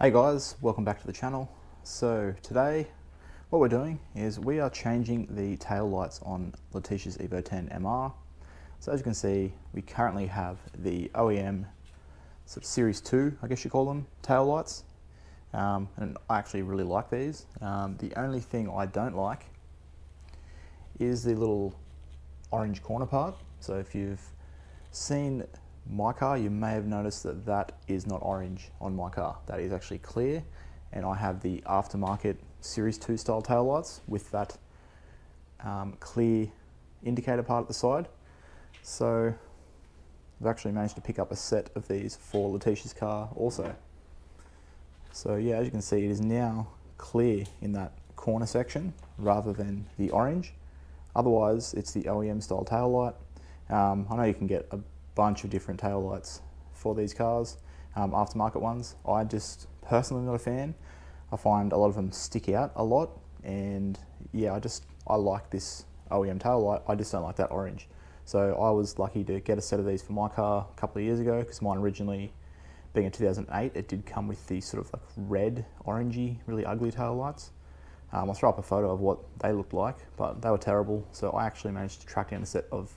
Hey guys, welcome back to the channel. So today what we're doing is we are changing the tail lights on Letisha's Evo 10 MR. So as you can see, we currently have the OEM sort of Series 2, I guess you call them, tail lights. And I actually really like these. The only thing I don't like is the little orange corner part. So if you've seen my car, you may have noticed that that is not orange on my car. That is actually clear, and I have the aftermarket Series 2 style tail lights with that clear indicator part at the side. So I've actually managed to pick up a set of these for Letisha's car also. So yeah, as you can see, it is now clear in that corner section rather than the orange. Otherwise, it's the OEM style tail light. I know you can get a bunch of different tail lights for these cars, aftermarket ones. I just personally not a fan. I find a lot of them stick out a lot, and yeah, I like this OEM tail light. I just don't like that orange. So I was lucky to get a set of these for my car a couple of years ago, because mine originally, being a 2008, it did come with these sort of like red, orangey, really ugly tail lights. I'll throw up a photo of what they looked like, but they were terrible. So I actually managed to track down a set of,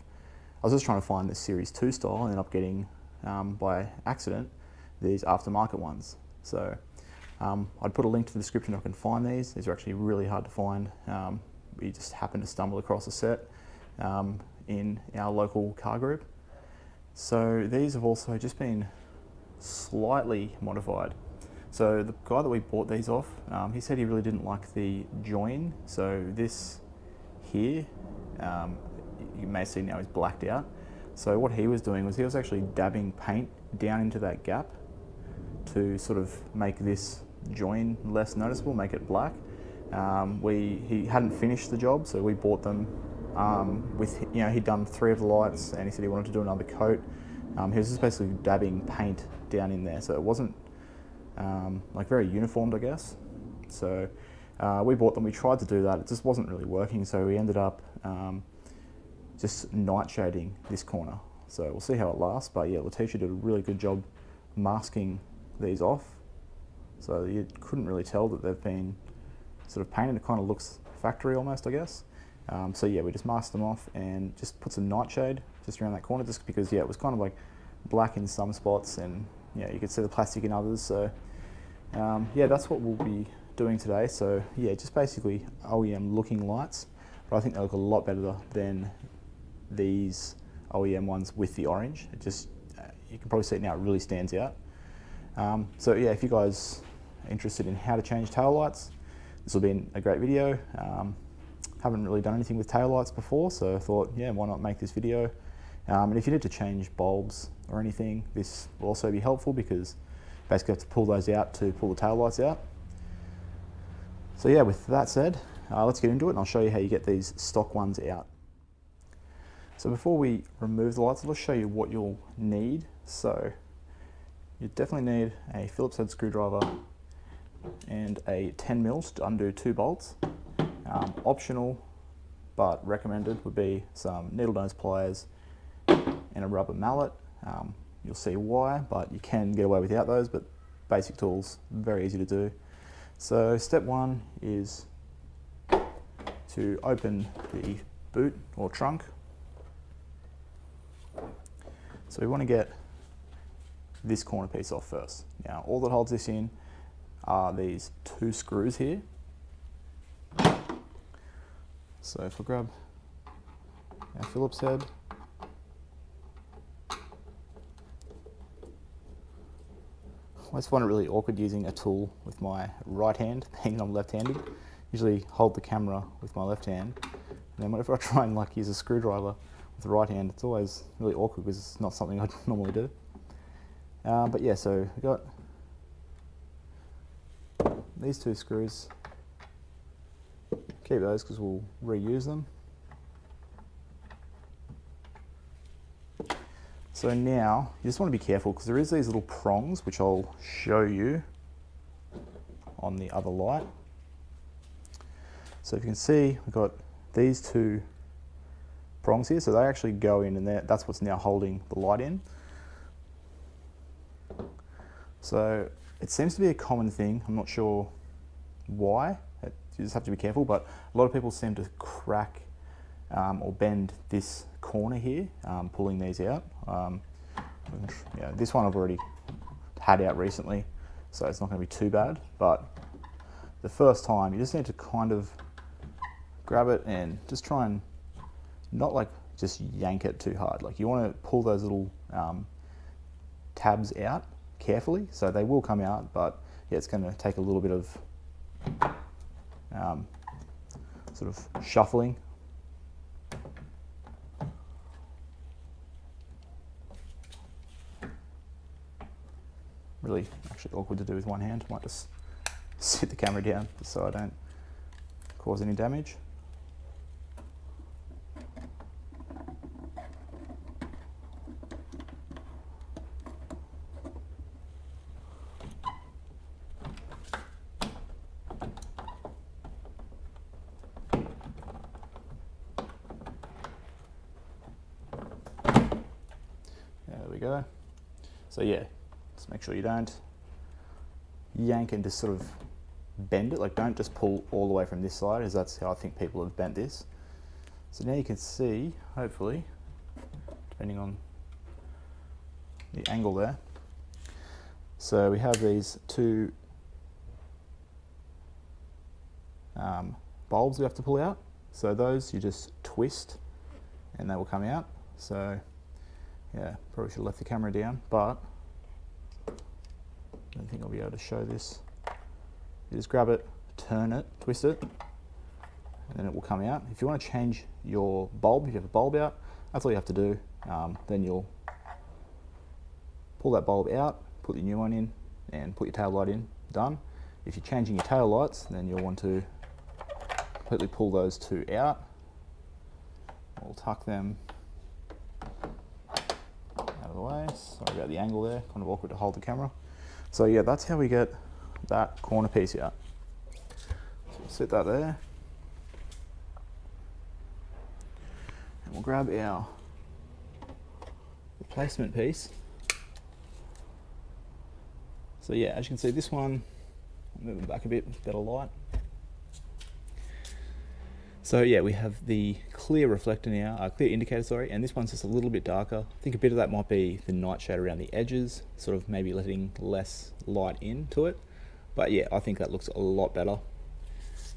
I was just trying to find the Series 2 style and ended up getting, by accident, these aftermarket ones. So I'd put a link to the description if I can find these. These are actually really hard to find. We just happened to stumble across a set in our local car group. So these have also just been slightly modified. So the guy that we bought these off, he said he really didn't like the join. So this here, you may see now is blacked out. So what he was doing was he was actually dabbing paint down into that gap to sort of make this join less noticeable, make it black. He hadn't finished the job, so we bought them with, he'd done 3 of the lights, and he said he wanted to do another coat. He was just basically dabbing paint down in there, so it wasn't like very uniformed, I guess. So we bought them, we tried to do that, it just wasn't really working, so we ended up just night shading this corner. So we'll see how it lasts, but yeah, Letisha did a really good job masking these off. So you couldn't really tell that they've been sort of painted. It kind of looks factory almost, I guess. So yeah, we just masked them off and just put some nightshade just around that corner, just because yeah, it was kind of like black in some spots, and yeah, you could see the plastic in others. So yeah, that's what we'll be doing today. So yeah, just basically OEM looking lights, but I think they look a lot better than these OEM ones with the orange. It just, you can probably see it now, it really stands out. So yeah, if you guys are interested in how to change tail lights, this will be a great video. Haven't really done anything with tail lights before, so I thought, yeah, why not make this video? And if you need to change bulbs or anything, this will also be helpful, because you basically have to pull those out to pull the tail lights out. So yeah, with that said, let's get into it, and I'll show you how you get these stock ones out. So before we remove the lights, let's show you what you'll need. So you definitely need a Phillips head screwdriver and a 10mm to undo 2 bolts. Optional but recommended would be some needle nose pliers and a rubber mallet. You'll see why, but you can get away without those, but basic tools, very easy to do. So step 1 is to open the boot or trunk. So we want to get this corner piece off first. Now all that holds this in are these 2 screws here. So if I grab our Phillips head, I always find it really awkward using a tool with my right hand, being I'm left-handed. Usually hold the camera with my left hand, and then whenever I try and like use a screwdriver with the right hand, it's always really awkward because it's not something I normally do. But yeah, so we've got these 2 screws. Keep those because we'll reuse them. So now you just want to be careful, because there is these little prongs which I'll show you on the other light. So if you can see, we've got these 2 prongs here, so they actually go in, and that's what's now holding the light in. So It seems to be a common thing. I'm not sure why. You just have to be careful, but a lot of people seem to crack or bend this corner here, pulling these out. Yeah, this one I've already had out recently, so it's not going to be too bad, but the first time you just need to kind of grab it and just try and not like just yank it too hard. Like you want to pull those little tabs out carefully, so they will come out, but yeah, it's going to take a little bit of sort of shuffling. Really actually awkward to do with one hand. Might just sit the camera down just so I don't cause any damage. There we go. So yeah, just make sure you don't yank and just sort of bend it. Like don't just pull all the way from this side, as that's how I think people have bent this. So now you can see, hopefully, depending on the angle there. So we have these two bulbs we have to pull out. So those you just twist and they will come out. So yeah, probably should have left the camera down, but I don't think I'll be able to show this. You just grab it, turn it, twist it, and then it will come out. If you want to change your bulb, if you have a bulb out, that's all you have to do. Then you'll pull that bulb out, put your new one in, and put your tail light in, done. If you're changing your tail lights, then you'll want to completely pull those two out. We'll tuck them out of the way. Sorry about the angle there, kind of awkward to hold the camera. So yeah, that's how we get that corner piece out. So we'll set that there. And we'll grab our replacement piece. So yeah, as you can see, this one, I'll move it back a bit, better light. So yeah, we have the clear reflector now, clear indicator, sorry, and this one's just a little bit darker. I think a bit of that might be the nightshade around the edges, sort of maybe letting less light into it. But yeah, I think that looks a lot better.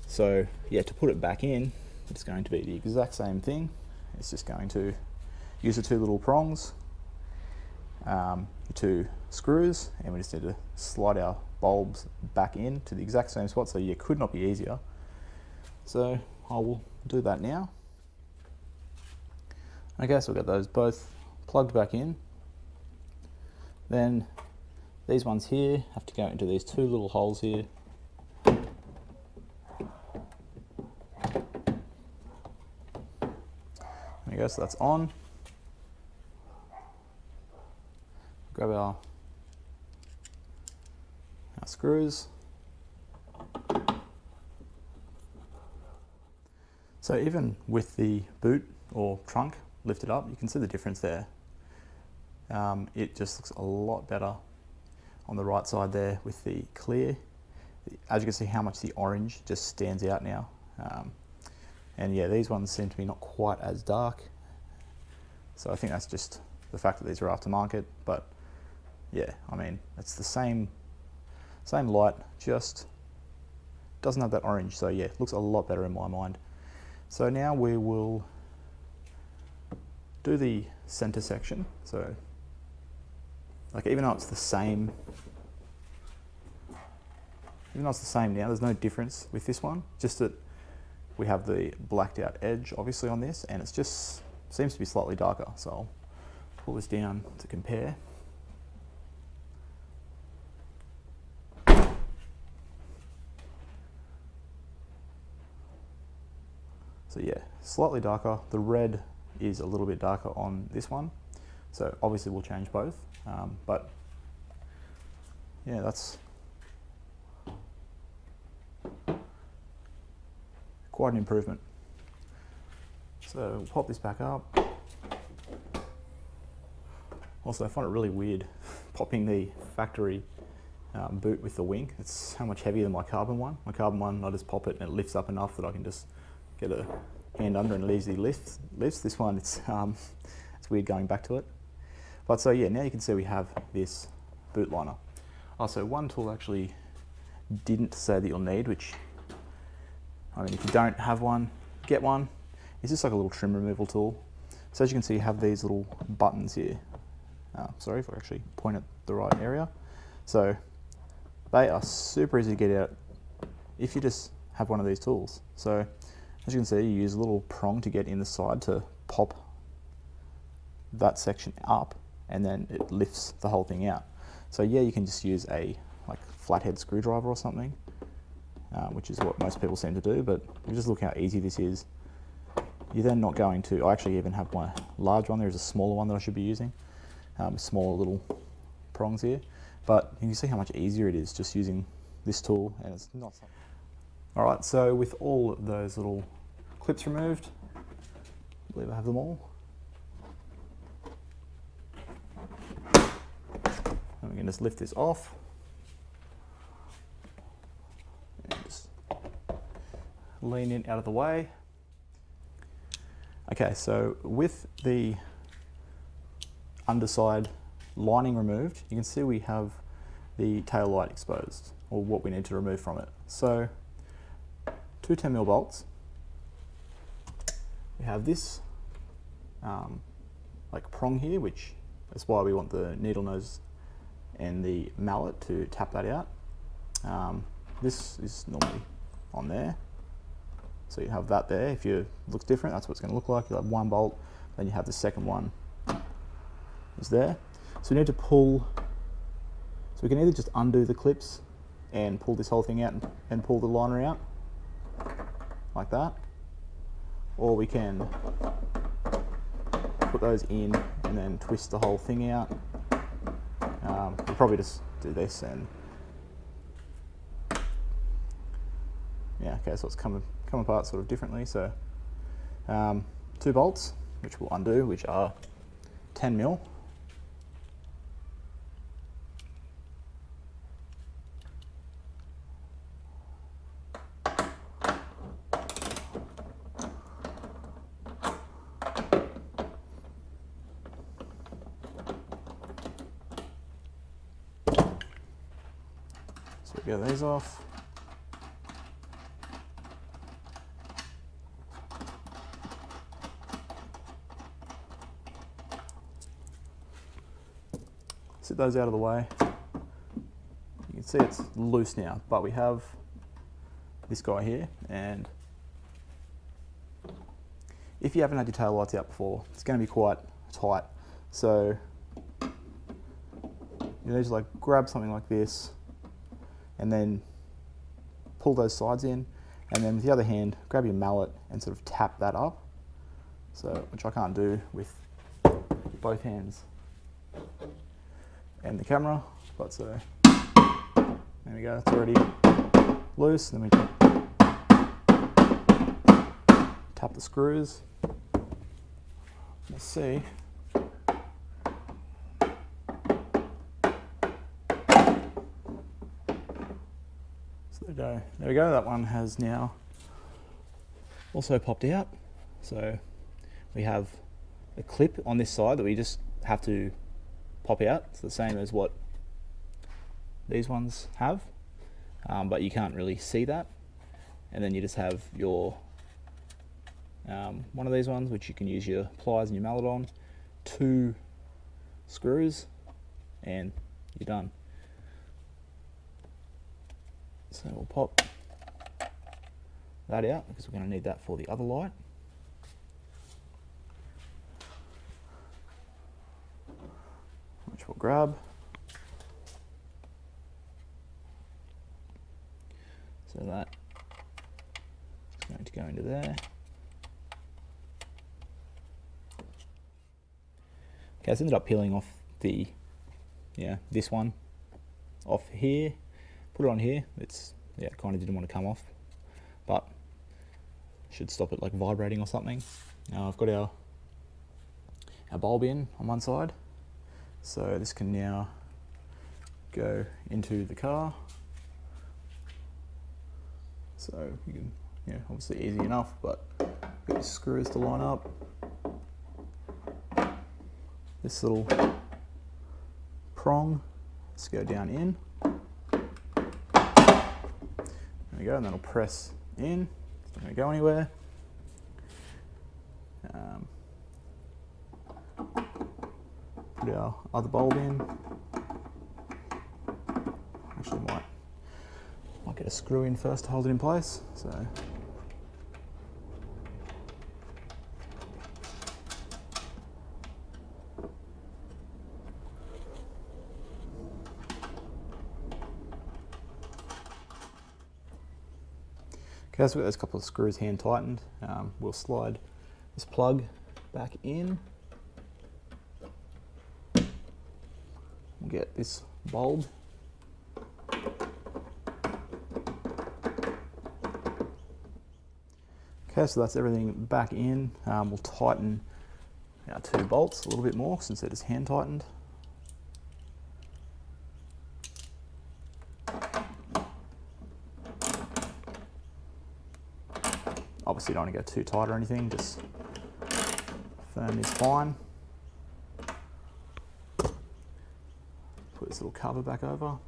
So yeah, to put it back in, it's going to be the exact same thing. It's just going to use the two little prongs, the two screws, and we just need to slide our bulbs back in to the exact same spot. So yeah, could not be easier. So I will do that now. Okay, so we've got those both plugged back in. Then these ones here have to go into these two little holes here. There we go, so that's on. Grab our screws. So even with the boot or trunk lifted up, you can see the difference there. It just looks a lot better on the right side there with the clear. As you can see how much the orange just stands out now. And yeah, these ones seem to be not quite as dark. So I think that's just the fact that these are aftermarket, but yeah, I mean, it's the same light, just doesn't have that orange. So yeah, it looks a lot better in my mind. So now we will do the center section. So like even though it's the same now, there's no difference with this one, just that we have the blacked out edge obviously on this, and it's just seems to be slightly darker. So I'll pull this down to compare. So yeah, slightly darker. The red is a little bit darker on this one. So obviously we'll change both, but yeah, that's quite an improvement. So we'll pop this back up. Also, I find it really weird popping the factory boot with the wing. It's so much heavier than my carbon one. My carbon one, I just pop it and it lifts up enough that I can just get a hand under and it easily lifts. This one, it's weird going back to it. But so yeah, now you can see we have this boot liner. Also, one tool actually didn't say that you'll need, which, I mean, if you don't have one, get one. It's just like a little trim removal tool. So as you can see, you have these little buttons here. Sorry if I actually point at the right area. So they are super easy to get out if you just have one of these tools. So as you can see, you use a little prong to get in the side to pop that section up, and then it lifts the whole thing out. So yeah, you can just use a like flathead screwdriver or something, which is what most people seem to do, but you just look how easy this is. You're then not going to, I actually even have my large one, there's a smaller one that I should be using, smaller little prongs here, but you can see how much easier it is just using this tool, and it's not something. Alright, so with all of those little clips removed, I believe I have them all. And we can just lift this off. And just lean in out of the way. Okay, so with the underside lining removed, you can see we have the tail light exposed, or what we need to remove from it. So, two 10mm bolts. We have this like prong here, which is why we want the needle nose and the mallet to tap that out. This is normally on there. So you have that there. If it looks different, that's what it's going to look like. You have one bolt, then you have the second one is there. So we need to pull, so we can either just undo the clips and pull this whole thing out and pull the liner out like that, or we can put those in and then twist the whole thing out. We'll probably just do this and yeah, okay, so it's come apart sort of differently. So two bolts, which we'll undo, which are 10mm. So we get these off. Sit those out of the way. You can see it's loose now, but we have this guy here, and if you haven't had your tail lights out before, it's going to be quite tight. So you need to like grab something like this and then pull those sides in, and then with the other hand grab your mallet and sort of tap that up, so which I can't do with both hands and the camera, but so there we go, it's already loose. Then we tap the screws. We'll see. So there we go, that one has now also popped out. So we have a clip on this side that we just have to pop out. It's the same as what these ones have, but you can't really see that. And then you just have your one of these ones, which you can use your pliers and your mallet on, two screws, and you're done. So we'll pop that out because we're going to need that for the other light. Which we'll grab. So that is going to go into there. Okay, so I ended up peeling off the, this one off here, put it on here. It's, it kind of didn't want to come off, but should stop it like vibrating or something. Now I've got our bulb in on one side, so this can now go into the car. So you can, obviously easy enough, but get your screws to line up. This little prong, let's go down in. There we go, and that'll press in. It's not going to go anywhere. Put our other bulb in. Actually might get a screw in first to hold it in place. So okay, so we've got those couple of screws hand tightened. We'll slide this plug back in. We'll get this bulb. Okay, so that's everything back in. We'll tighten our two bolts a little bit more since they're just hand tightened. Obviously, you don't want to go too tight or anything, just firm is fine. Put this little cover back over.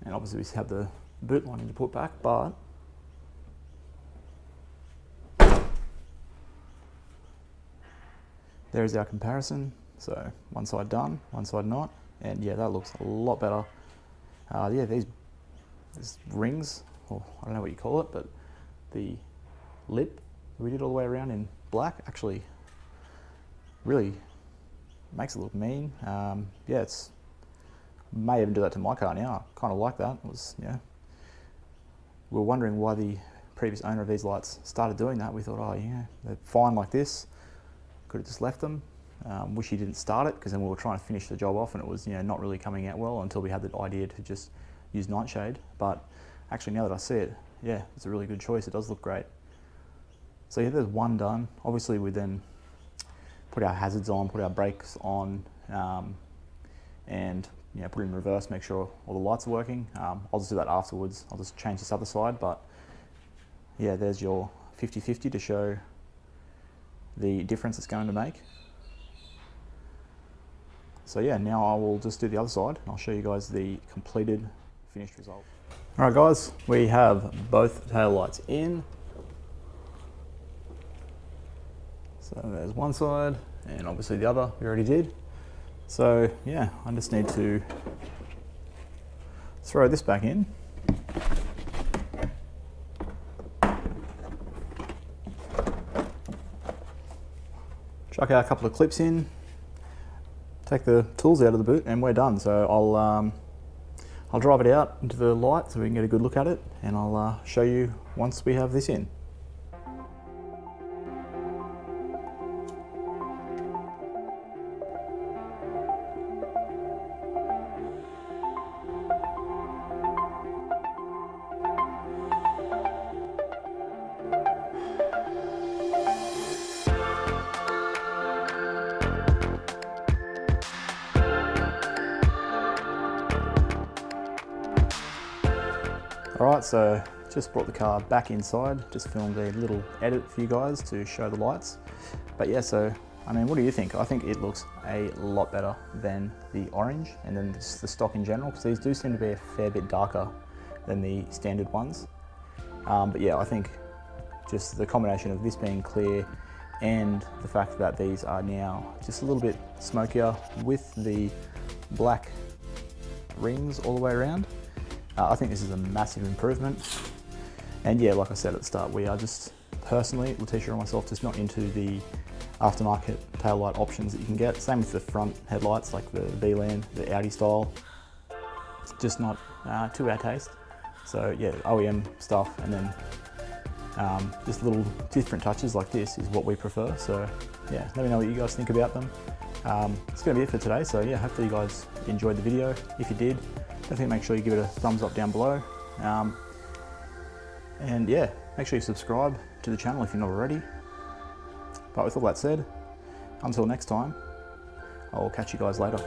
And obviously we have the boot lining to put back, but there's our comparison. So one side done, one side not. And yeah, that looks a lot better. Yeah, these rings, or I don't know what you call it, but the lip we did all the way around in black actually really makes it look mean. Yeah, it's may even do that to my car now. I kind of like that. It was, we were wondering why the previous owner of these lights started doing that. We thought, oh yeah, they're fine like this. Could have just left them. Wish he didn't start it, because then we were trying to finish the job off and it was not really coming out well until we had the idea to just use nightshade. But actually, now that I see it, yeah, it's a really good choice. It does look great. So yeah, there's one done. Obviously we then put our hazards on, put our brakes on, and put it in reverse, make sure all the lights are working. I'll just do that afterwards. I'll just change this other side, but yeah, there's your 50-50 to show the difference it's going to make. So yeah, now I will just do the other side and I'll show you guys the completed finished result. All right guys, we have both tail lights in. So there's one side and obviously the other we already did. So yeah, I just need to throw this back in. Chuck out a couple of clips in, take the tools out of the boot, and we're done. So I'll drive it out into the light so we can get a good look at it, and I'll show you once we have this in. Alright, so just brought the car back inside, just filmed a little edit for you guys to show the lights. But yeah, so, I mean, what do you think? I think it looks a lot better than the orange and then the stock in general, because these do seem to be a fair bit darker than the standard ones. But yeah, I think just the combination of this being clear and the fact that these are now just a little bit smokier with the black rings all the way around. I think this is a massive improvement. And yeah, like I said at the start, we are just personally, Letisha and myself, just not into the aftermarket taillight options that you can get. Same with the front headlights, like the V-Land, the Audi style. Just not to our taste. So yeah, OEM stuff, and then just little different touches like this is what we prefer. So yeah, let me know what you guys think about them. It's going to be it for today. So yeah, hopefully you guys enjoyed the video. If you did, definitely make sure you give it a thumbs up down below. And yeah, make sure you subscribe to the channel if you're not already. But with all that said, until next time, I'll catch you guys later.